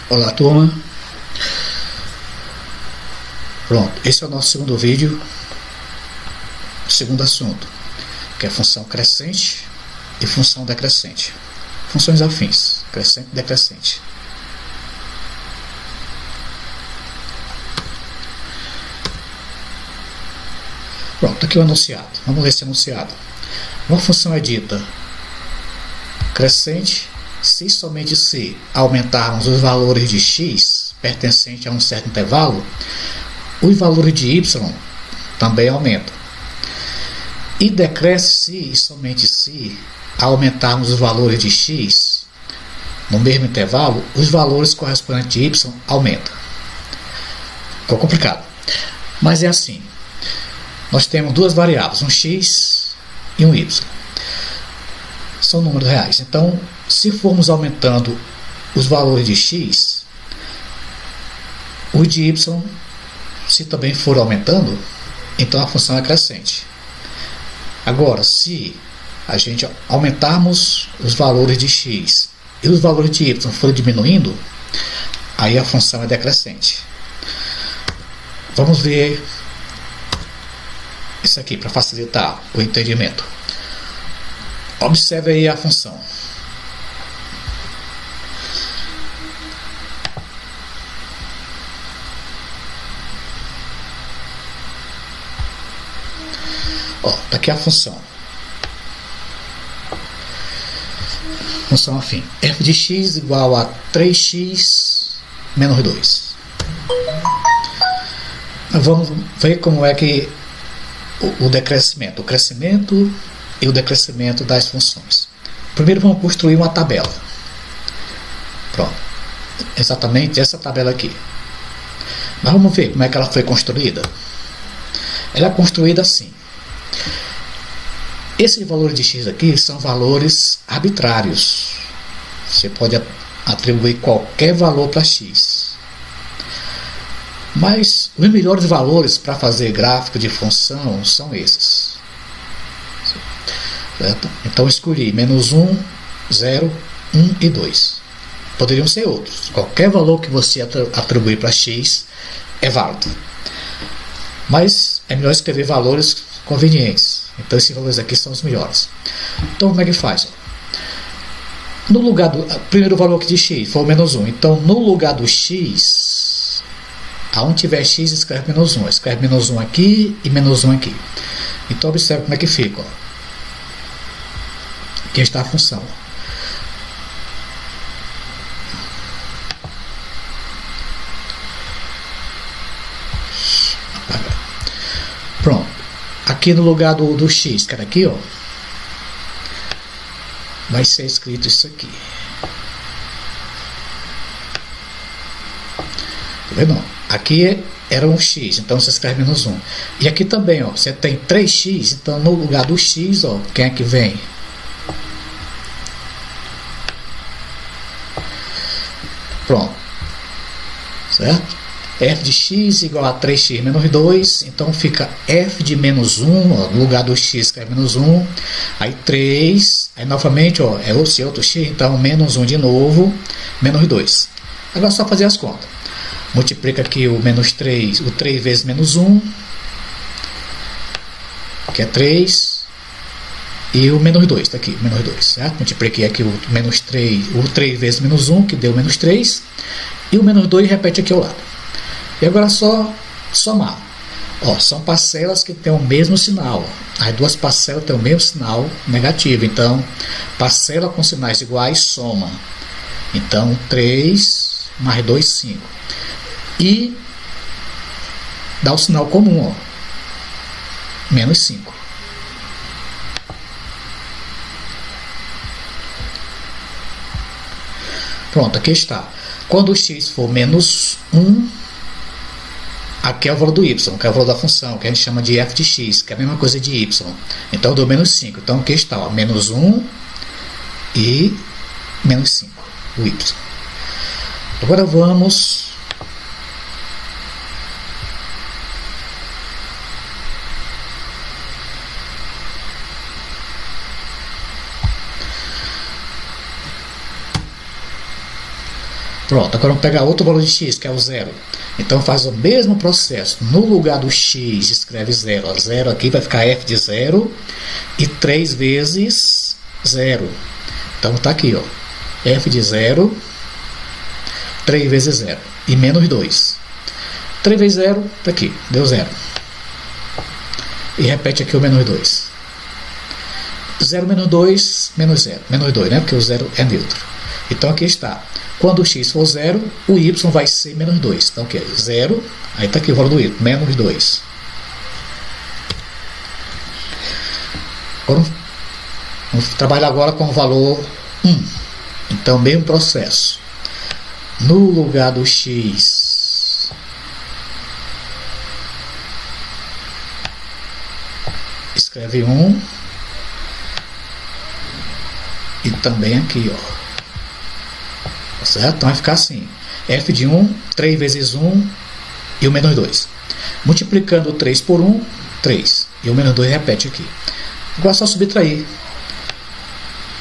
Olá, turma. Pronto, esse é o nosso segundo vídeo, segundo assunto, que é função crescente e função decrescente. Funções afins, crescente e decrescente. Pronto, aqui o enunciado. Vamos ler esse enunciado. Uma função é dita crescente se somente se aumentarmos os valores de x pertencente a um certo intervalo, os valores de y também aumentam. E decresce se e somente se aumentarmos os valores de x no mesmo intervalo, os valores correspondentes de y aumentam. Ficou complicado. Mas é assim. Nós temos duas variáveis, um x e um y. São números reais. Então, se formos aumentando os valores de x, o de y, se também for aumentando, então a função é crescente. Agora, se a gente aumentarmos os valores de x e os valores de y forem diminuindo, aí a função é decrescente. Vamos ver isso aqui para facilitar o entendimento. Observe aí a função. Está aqui a função. Função afim. f de x igual a 3x menos 2. Vamos ver como é que o decrescimento, o crescimento e o decrescimento das funções. Primeiro vamos construir uma tabela. Pronto. Exatamente essa tabela aqui. Mas vamos ver como é que ela foi construída. Ela é construída assim. Esses valores de x aqui são valores arbitrários. Você pode atribuir qualquer valor para x. Mas os melhores valores para fazer gráfico de função são esses. Certo? Então escolhi menos 1, 0, 1 e 2. Poderiam ser outros. Qualquer valor que você atribuir para x é válido. Mas é melhor escrever valores convenientes. Então esses valores aqui são os melhores. Então como é que faz? No lugar do primeiro valor aqui de x foi o menos 1. Então no lugar do x, aonde tiver x, escreve menos 1. Escreve menos 1 aqui e menos 1 aqui. Então observe como é que fica. Ó. Aqui está a função. Pronto. Aqui no lugar do x, cara, aqui, ó, vai ser escrito isso aqui. Tá vendo? Aqui era um x, então você escreve menos 1. E aqui também, ó, você tem 3x, então no lugar do x, ó, quem é que vem? Pronto. Certo? F de x igual a 3x menos 2, então fica f de menos 1, ó, no lugar do x escreve menos 1, aí 3, aí novamente, ó, é esse outro x, então menos 1 de novo, menos 2. Agora é só fazer as contas. Multiplica aqui o menos 3, o 3 vezes menos 1, que é 3, e o menos 2, está aqui, menos 2, certo? Multipliquei aqui o menos 3, o 3 vezes menos 1, que deu menos 3, e o menos 2 repete aqui ao lado. E agora é só somar. Ó, são parcelas que têm o mesmo sinal. As duas parcelas têm o mesmo sinal negativo. Então, parcela com sinais iguais soma. Então, 3 mais 2, 5. E dá o sinal comum, ó, menos 5. Pronto, aqui está. Quando o x for menos 1, aqui é o valor do y, que é o valor da função, que a gente chama de f de x, que é a mesma coisa de y. Então eu dou menos 5. Então aqui está, ó, menos 1 e menos 5, o y. Agora vamos Pronto, agora vamos pegar outro valor de x, que é o 0. Então faz o mesmo processo. No lugar do x, escreve 0. 0 aqui vai ficar f de 0 e 3 vezes 0. Então está aqui, ó, f de 0, 3 vezes 0 e menos 2. 3 vezes 0, está aqui, deu 0. E repete aqui o menos 2. 0 menos 2, menos 0. Menos 2, né? Porque o 0 é neutro. Então aqui está. Quando o x for 0, o y vai ser menos 2. Então aqui é 0, aí está aqui o valor do y, menos 2. Vamos trabalhar agora com o valor 1. Então, mesmo processo. No lugar do x, escreve 1. E também aqui, ó. Certo? Então vai ficar assim. F de 1, 3 vezes 1 e o menos 2. Multiplicando 3 por 1, 3. E o menos 2 repete aqui. Agora é só subtrair.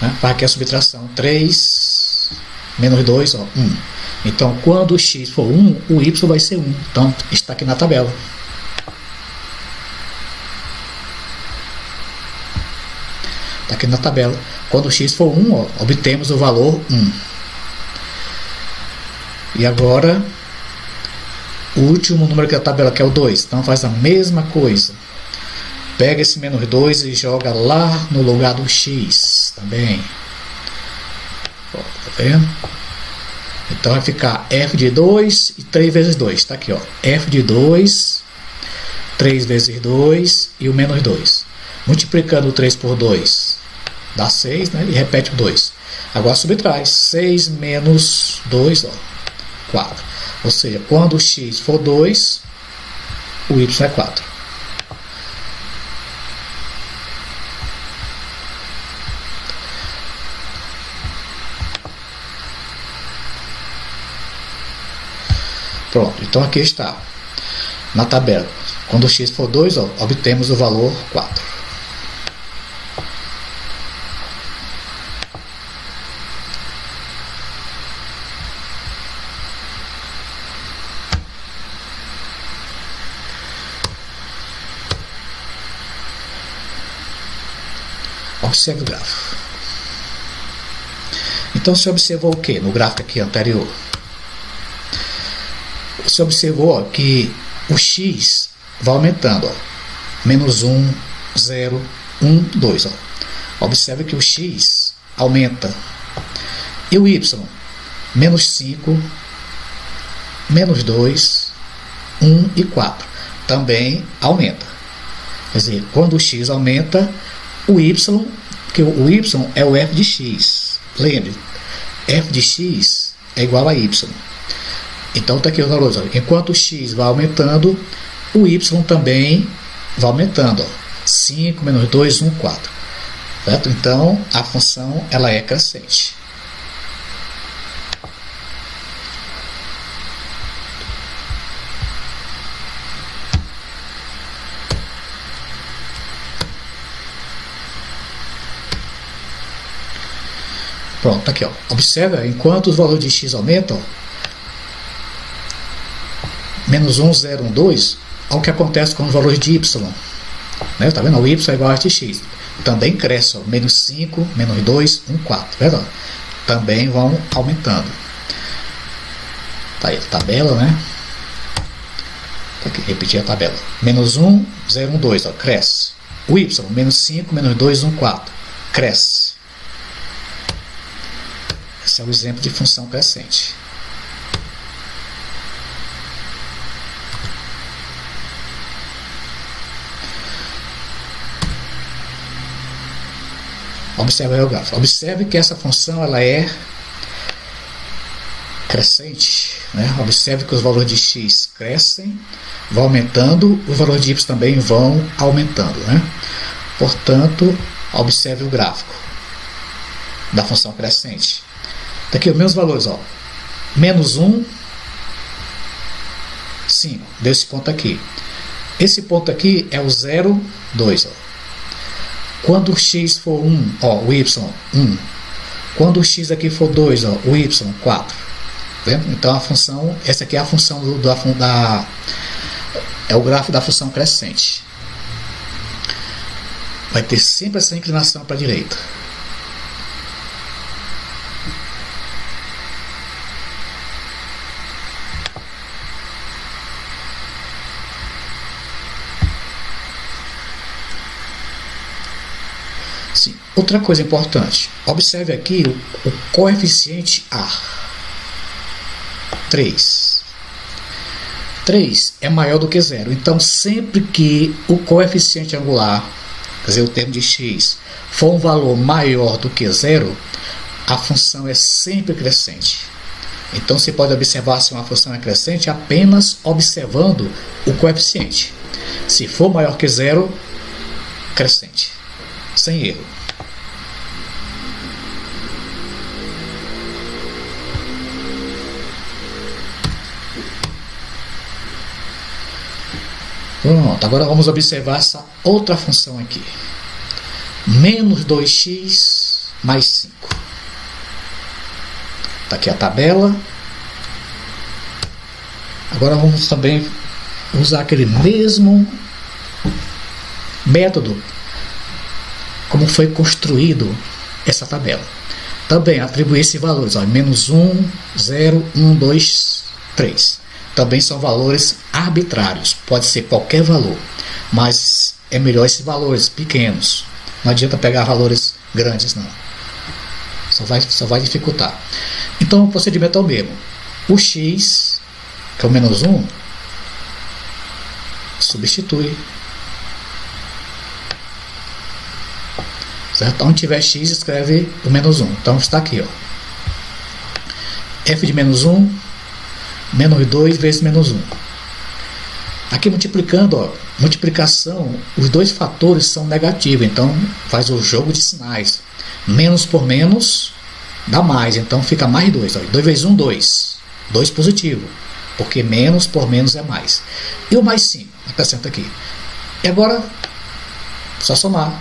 Né? Faz aqui a subtração. 3 menos 2, ó, 1. Então, quando o x for 1, o y vai ser 1. Então, está aqui na tabela. Está aqui na tabela. Quando o x for 1, ó, obtemos o valor 1. E agora, o último número aqui da tabela, que é o 2. Então, faz a mesma coisa. Pega esse menos 2 e joga lá no lugar do x também. Ó, tá vendo? Então, vai ficar f de 2 e 3 vezes 2. Está aqui, ó. F de 2, 3 vezes 2 e o menos 2. Multiplicando 3 por 2, dá 6, né? E repete o 2. Agora subtrai. 6 menos 2, ó. 4. Ou seja, quando o x for 2, o y é 4. Pronto, então aqui está na tabela. Quando o x for 2, ó, obtemos o valor 4. Observe o gráfico. Então, você observou o que no gráfico aqui anterior? Você observou, ó, que o x vai aumentando. Ó. Menos 1, 0, 1, 2. Ó. Observe que o x aumenta. E o y? Menos 5, menos 2, 1 e 4. Também aumenta. Quer dizer, quando o x aumenta, o y, que o y é o f de x. Lembre, f de x é igual a y. Então está aqui os valores. Ó. Enquanto o x vai aumentando, o y também vai aumentando. Ó. 5, menos 2, 1, 4. Certo? Então a função ela é crescente. Pronto, tá aqui, ó. Observa, enquanto os valores de x aumentam, menos 1, 0, 1, 2, olha o que acontece com os valores de y. Né? Tá vendo? O y é igual a x. Também cresce, ó. Menos 5, menos 2, 1, 4. Verdade? Também vão aumentando. Tá aí a tabela, né? Tá aqui, repetir a tabela. Menos 1, 0, 1, 2, ó. Cresce. O y, menos 5, menos 2, 1, 4. Cresce. Esse é o exemplo de função crescente. Observe aí o gráfico. Observe que essa função ela é crescente. Né? Observe que os valores de x crescem, vão aumentando, os valores de y também vão aumentando. Né? Portanto, observe o gráfico da função crescente. Daqui os meus valores, ó. Menos 1, 5. Deu esse ponto aqui. Esse ponto aqui é o 0, 2. Ó. Quando o x for 1, ó, o y, 1. Quando o x aqui for 2, ó, o y, 4. Vendo? Então a função, essa aqui é a função é o gráfico da função crescente. Vai ter sempre essa inclinação para a direita. Sim. Outra coisa importante, observe aqui o coeficiente A. 3. 3 é maior do que 0. Então, sempre que o coeficiente angular, quer dizer, o termo de x, for um valor maior do que 0, a função é sempre crescente. Então, você pode observar se uma função é crescente apenas observando o coeficiente. Se for maior que 0, crescente. Sem erro. Pronto, agora vamos observar essa outra função aqui. Menos 2x mais 5. Está aqui a tabela. Agora vamos também usar aquele mesmo método como foi construído essa tabela. Também atribuir esses valores, ó, menos 1, 0, 1, 2, 3. Também são valores arbitrários, pode ser qualquer valor, mas é melhor esses valores pequenos. Não adianta pegar valores grandes, não. Só vai dificultar. Então o procedimento é o mesmo. O x, que é o menos 1, substitui. Certo? Onde tiver x, escreve o menos 1. Então está aqui, ó. F de menos 1, menos 2 vezes menos 1. Aqui multiplicando, ó, multiplicação, os dois fatores são negativos, então faz o jogo de sinais. Menos por menos dá mais, então fica mais 2. Ó. 2 vezes 1, 2. 2 positivo, porque menos por menos é mais. E o mais 5, acrescenta aqui. E agora, só somar.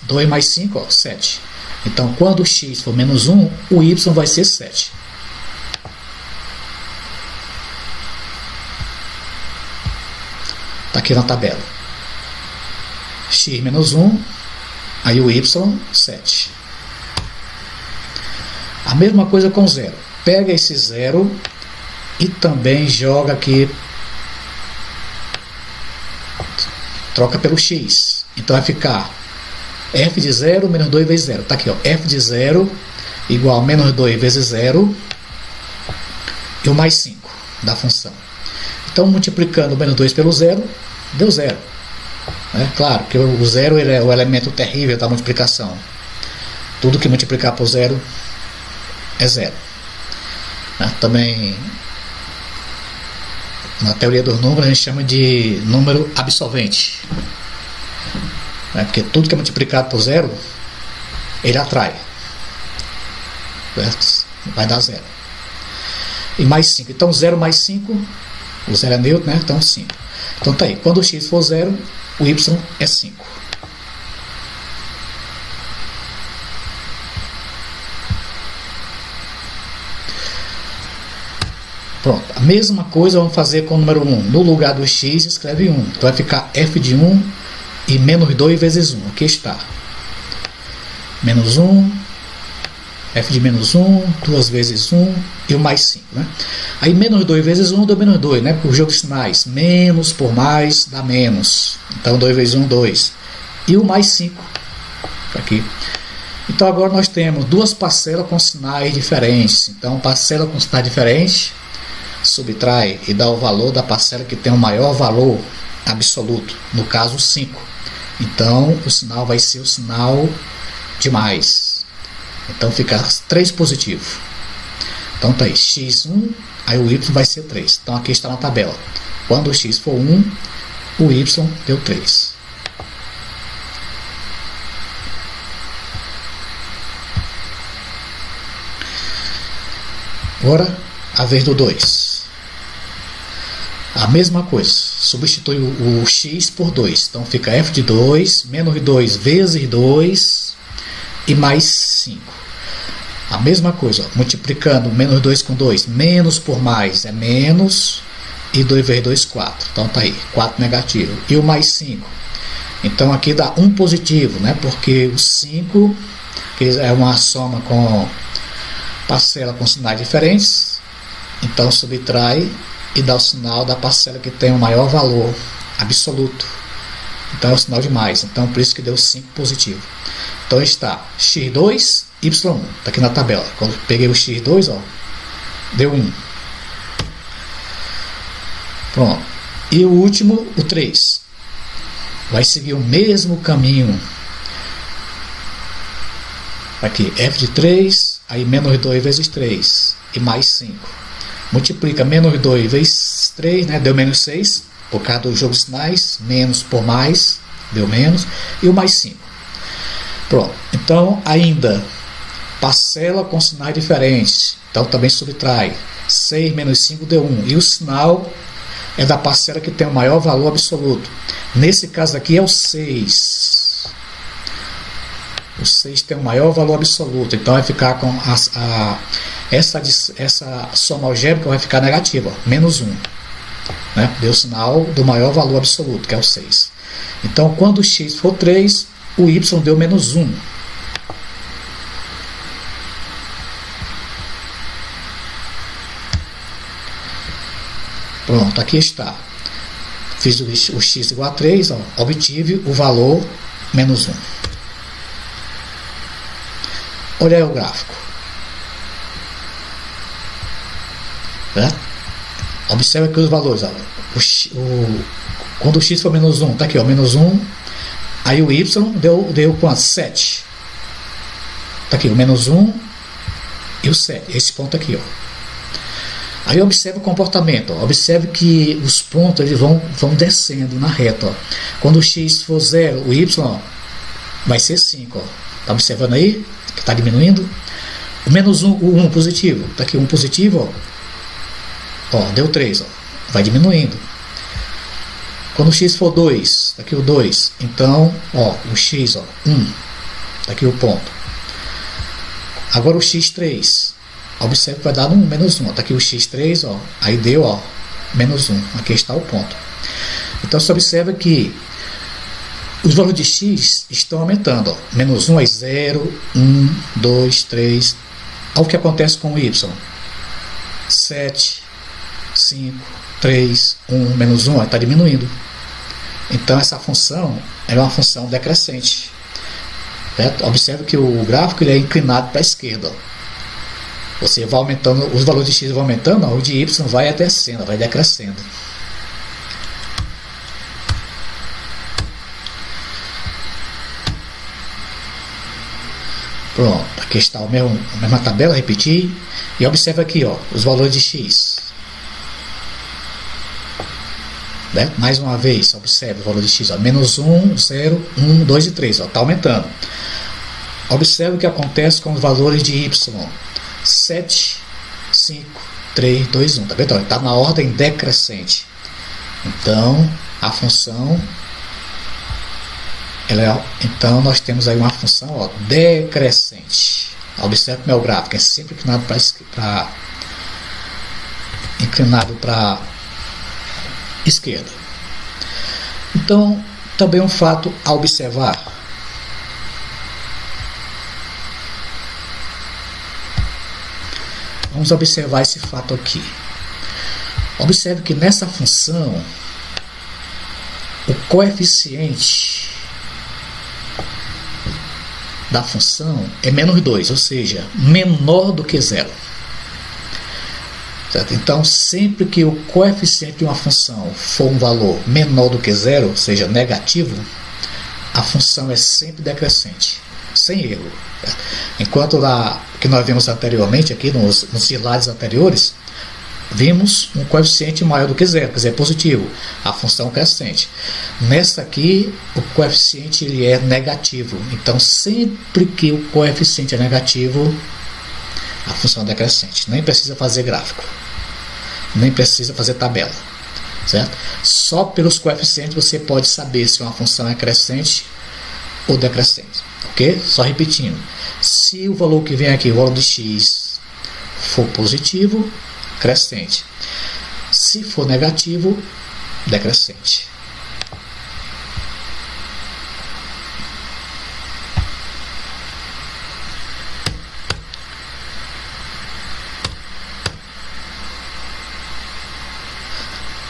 2 mais 5, ó, 7. Então, quando o x for menos 1, o y vai ser 7. Está aqui na tabela. X menos 1, aí o y, 7. A mesma coisa com 0. Pega esse 0 e também joga aqui, troca pelo x. Então vai ficar f de 0 menos 2 vezes 0. Está aqui, ó, f de 0 igual a menos 2 vezes 0 e o mais 5 da função. Então, multiplicando o menos 2 pelo 0, deu 0. Claro que o 0 ele é o elemento terrível da multiplicação. Tudo que multiplicar por 0 é 0. Também, na teoria dos números, a gente chama de número absolvente. Porque tudo que é multiplicado por 0, ele atrai. Vai dar 0. E mais 5. Então, 0 mais 5, o 0 é neutro, né? Então, 5. Então, tá aí. Quando o x for 0, o y é 5. Pronto. A mesma coisa vamos fazer com o número 1. No lugar do x, escreve 1. Então, vai ficar f de 1 e menos 2 vezes 1. Aqui está. Menos 1, f de menos 1, 2 vezes 1 e o mais 5. Né? Aí menos 2 vezes 1 deu menos 2, né? Por jogo de sinais. Menos por mais dá menos. Então 2 vezes 1, 2. E o mais 5. Aqui. Então agora nós temos duas parcelas com sinais diferentes. Então parcela com sinais diferentes subtrai e dá o valor da parcela que tem o maior valor absoluto. No caso 5. Então o sinal vai ser o sinal de mais. Então fica 3 positivo. Então tá aí, x1, aí o y vai ser 3. Então aqui está na tabela. Quando o x for 1, o y deu 3. Agora, a vez do 2. A mesma coisa, substitui o x por 2. Então fica f de 2, menos 2 vezes 2 e mais 5. A mesma coisa, ó, multiplicando menos 2 com 2, menos por mais é menos, e 2 vezes 2, 4. Então tá aí, 4 negativo. E o mais 5? Então aqui dá 1 positivo, né? Porque o 5 que é uma soma com parcela com sinais diferentes, então subtrai e dá o sinal da parcela que tem o maior valor absoluto. Então é o sinal de mais, então por isso que deu 5 positivo. Então está x2, y1, está aqui na tabela. Quando eu peguei o x2, ó, deu 1. Pronto. E o último, o 3. Vai seguir o mesmo caminho. Aqui, f de 3, aí menos 2 vezes 3, e mais 5. Multiplica menos 2 vezes 3, né? Deu menos 6, por causa do jogo de sinais, menos por mais, deu menos, e o mais 5. Pronto, então ainda parcela com sinais diferentes, então também subtrai. 6 menos 5 deu 1, e o sinal é da parcela que tem o maior valor absoluto. Nesse caso aqui é o 6. O 6 tem o maior valor absoluto, então vai ficar com essa soma algébrica vai ficar negativa, ó, menos 1. Né? Deu o sinal do maior valor absoluto, que é o 6. Então, quando o x for 3, o y deu menos 1. Pronto, aqui está. Fiz o x igual a 3, ó, obtive o valor menos 1. Olha aí o gráfico. Certo? Observe aqui os valores. Ó. Quando o x for menos 1, está aqui, ó, menos 1. Aí o y deu quanto? 7. Está aqui, o menos 1 e o 7. Esse ponto aqui, ó. Aí observe o comportamento. Ó. Observe que os pontos eles vão descendo na reta. Ó. Quando o x for 0, o y ó, vai ser 5. Está observando aí? Que está diminuindo. O menos 1, o 1 positivo. Está aqui, 1 positivo. Ó, deu 3. Ó, vai diminuindo. Quando o x for 2, está aqui o 2. Então, ó, o x, ó, 1. Está aqui o ponto. Agora o x3. Observe que vai dar no menos 1. Está aqui o x3. Ó, aí deu ó, menos 1. Aqui está o ponto. Então, você observa que os valores de x estão aumentando. Ó. Menos 1 é 0, 1, 2, 3. Olha o que acontece com o y. 7, 5, 3, 1, menos 1 está diminuindo. Então essa função é uma função decrescente. Certo? Observe que o gráfico ele é inclinado para a esquerda. Você vai aumentando, os valores de x vão aumentando, o de y vai descendo, vai decrescendo. Pronto, aqui está a mesma tabela, repetir. E observe aqui, ó, os valores de x. Né? Mais uma vez, observe o valor de x, ó, menos 1, 0, 1, 2 e 3, está aumentando. Observe o que acontece com os valores de y. 7, 5, 3, 2, 1. Tá vendo? Está na ordem decrescente. Então, a função... então nós temos aí uma função ó, decrescente. Observe como é o gráfico, é sempre inclinado para esquerda. Então, também um fato a observar. Vamos observar esse fato aqui. Observe que nessa função o coeficiente da função é menos 2, ou seja, menor do que 0. Certo? Então, sempre que o coeficiente de uma função for um valor menor do que 0, ou seja, negativo, a função é sempre decrescente, sem erro. Certo? Enquanto lá que nós vimos anteriormente, aqui nos slides anteriores, vimos um coeficiente maior do que 0, quer dizer, positivo, a função crescente. Nessa aqui, o coeficiente ele é negativo. Então, sempre que o coeficiente é negativo, a função é decrescente. Nem precisa fazer gráfico, nem precisa fazer tabela, certo? Só pelos coeficientes você pode saber se uma função é crescente ou decrescente, ok? Só repetindo, Se o valor que vem aqui, o valor de x, for positivo, crescente. Se for negativo, decrescente.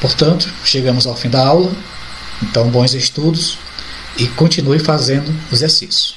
Portanto, chegamos ao fim da aula. Então, bons estudos e continue fazendo o exercício.